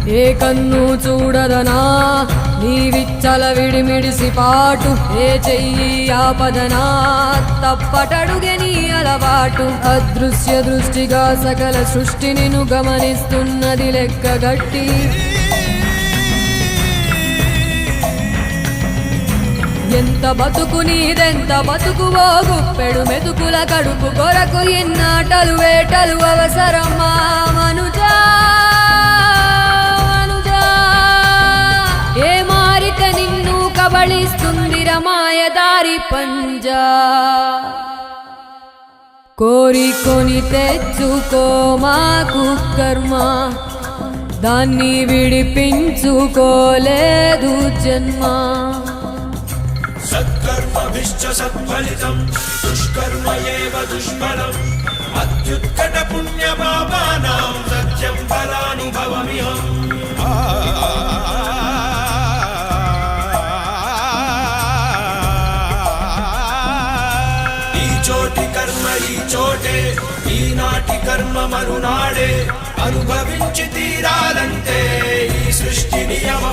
ఏ కన్ను చూడదనా నీ విచ్చల విడిమిడిసి పాటు, ఏ చెయ్యి ఆపదనా తప్పటడుగే నీ అలవాటు. అదృశ్య దృష్టిగా సకల సృష్టిని ను గమనిస్తున్నది లెక్కగట్టి, ఎంత బతుకు నీదెంత బతుకువో గుప్పెడు మెతుకుల కడుపు కొరకు ఎన్నాటలు వేటలు అవసరమా మనుజా మనుజా. ఏ మారిక నిన్ను కబళిస్తుందిర మాయదారి పంజా. కోరికొని తెచ్చుకో మాకు కర్మ, దాన్ని విడిపించుకోలేదు జన్మ. సత్కర్మభిశ్చ సత్ఫలితం దుష్కర్మ ఏవ దుష్ఫలం. అత్యుత్కట పుణ్య పాపానాం సత్యం ఫలానుభవమిహం. ఈ చోటి కర్మ ఈ చోటే, ఈనాటి కర్మ మరునాడే. అనుభవించి తీరాలంటే ఈ సృష్టి నియమం.